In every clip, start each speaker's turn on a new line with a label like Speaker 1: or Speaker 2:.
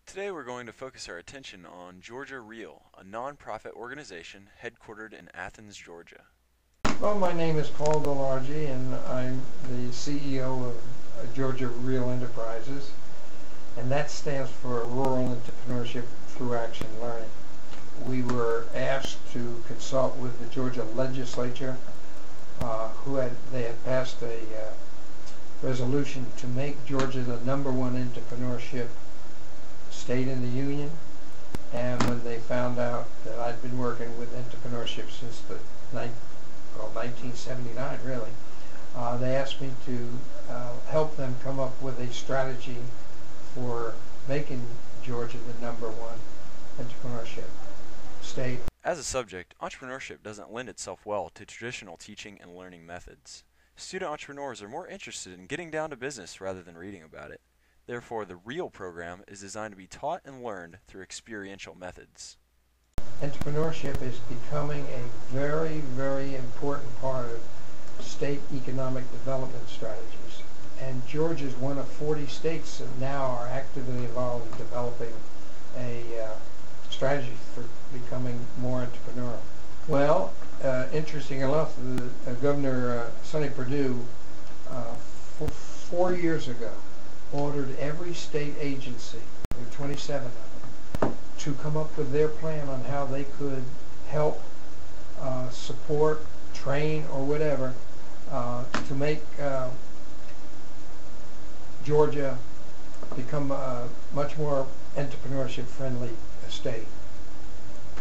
Speaker 1: Today we're going to focus our attention on Georgia Real, a non-profit organization headquartered in Athens, Georgia.
Speaker 2: Well, my name is Paul Delargy, and I'm the CEO of Georgia Real Enterprises, and that stands for Rural Entrepreneurship Through Action Learning. We were asked to consult with the Georgia legislature, they had passed a resolution to make Georgia the '1 entrepreneurship state in the union. And when they found out that I'd been working with entrepreneurship since the 1979 really, they asked me to help them come up with a strategy for making Georgia the #1 entrepreneurship state.
Speaker 1: As a subject, entrepreneurship doesn't lend itself well to traditional teaching and learning methods. Student entrepreneurs are more interested in getting down to business rather than reading about it. Therefore, the REAL program is designed to be taught and learned through experiential methods.
Speaker 2: Entrepreneurship is becoming a very, very important part of state economic development strategies. And Georgia is one of 40 states that now are actively involved in developing a strategy for becoming more entrepreneurial. Well, interesting enough, Governor Sonny Perdue, 4 years ago, ordered every state agency, there are 27 of them, to come up with their plan on how they could help, support, train, or whatever, to make Georgia become a much more entrepreneurship-friendly state.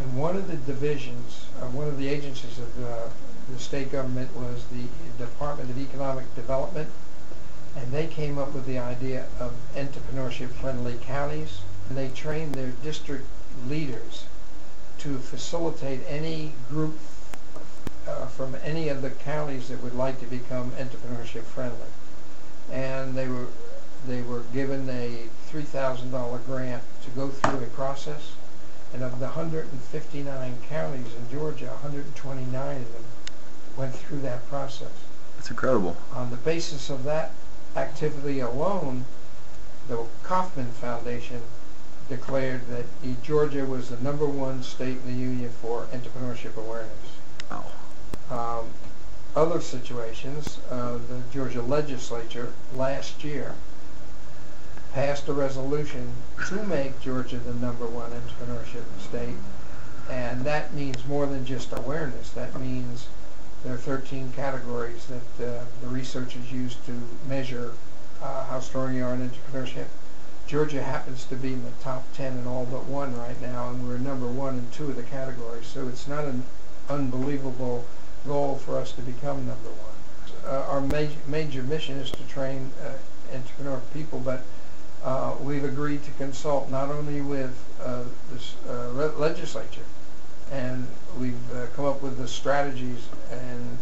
Speaker 2: And one of the divisions, one of the agencies of the state government was the Department of Economic Development, and they came up with the idea of entrepreneurship-friendly counties. And they trained their district leaders to facilitate any group from any of the counties that would like to become entrepreneurship-friendly. And they were given a $3,000 grant to go through a process. And of the 159 counties in Georgia, 129 of them went through that process.
Speaker 1: That's incredible.
Speaker 2: On the basis of that activity alone, the Kauffman Foundation declared that Georgia was the #1 state in the union for entrepreneurship awareness.
Speaker 1: Wow.
Speaker 2: Other situations, the Georgia legislature last year passed a resolution to make Georgia the #1 entrepreneurship state, and that means more than just awareness. That means there are 13 categories that the researchers use to measure how strong you are in entrepreneurship. Georgia happens to be in the top 10 in all but one right now, and we're #1 in 2 of the categories, so it's not an unbelievable goal for us to become #1. Our major mission is to train entrepreneur people, but we've agreed to consult not only with this legislature, and we've come up with the strategies, and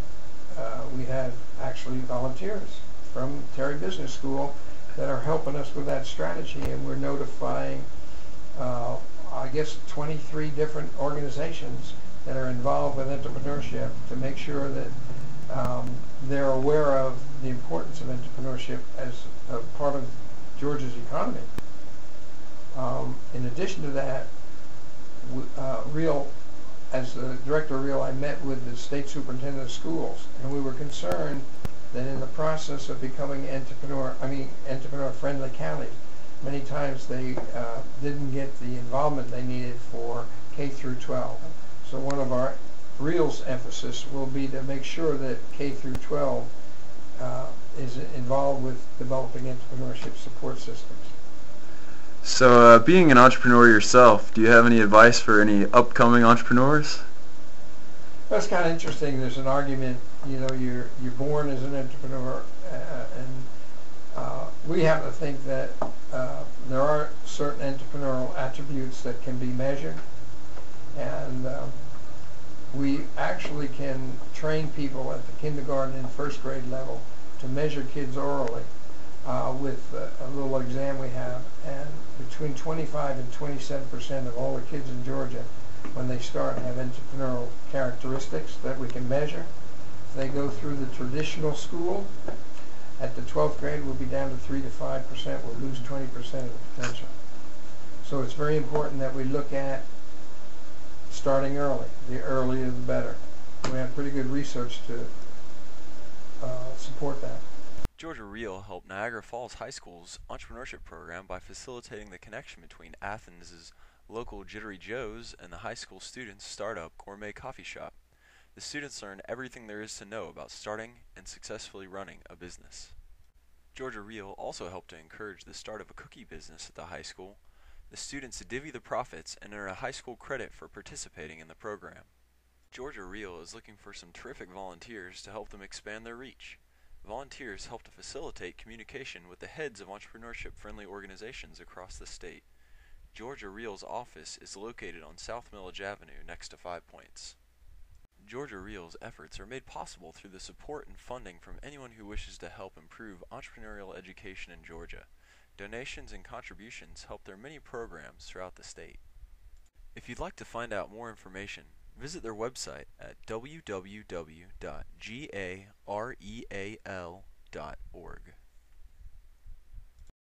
Speaker 2: we have actually volunteers from Terry Business School that are helping us with that strategy, and we're notifying I guess 23 different organizations that are involved with entrepreneurship to make sure that they're aware of the importance of entrepreneurship as a part of Georgia's economy. In addition to that, as the director of REAL, I met with the state superintendent of schools, and we were concerned that in the process of becoming entrepreneur-friendly counties, many times they didn't get the involvement they needed for K through 12. So one of our REAL's emphasis will be to make sure that K through 12 is involved with developing entrepreneurship support systems.
Speaker 3: So, being an entrepreneur yourself, do you have any advice for any upcoming entrepreneurs?
Speaker 2: That's kind of interesting. There's an argument, you're born as an entrepreneur, and we happen to think that there are certain entrepreneurial attributes that can be measured, and we actually can train people at the kindergarten and first grade level to measure kids orally with a little exam we have, and between 25 and 27% of all the kids in Georgia, when they start, have entrepreneurial characteristics that we can measure. If they go through the traditional school, at the 12th grade we'll be down to 3 to 5%. We'll lose 20% of the potential. So it's very important that we look at starting early. The earlier the better. We have pretty good research to support that.
Speaker 1: Georgia Reel helped Niagara Falls High School's entrepreneurship program by facilitating the connection between Athens' local Jittery Joe's and the high school students' startup gourmet coffee shop. The students learn everything there is to know about starting and successfully running a business. Georgia Reel also helped to encourage the start of a cookie business at the high school. The students divvy the profits and earn a high school credit for participating in the program. Georgia Reel is looking for some terrific volunteers to help them expand their reach. Volunteers help to facilitate communication with the heads of entrepreneurship-friendly organizations across the state. Georgia Reel's office is located on South Millage Avenue next to 5 Points. Georgia Reel's efforts are made possible through the support and funding from anyone who wishes to help improve entrepreneurial education in Georgia. Donations and contributions help their many programs throughout the state. If you'd like to find out more information, visit their website at www.gareal.org.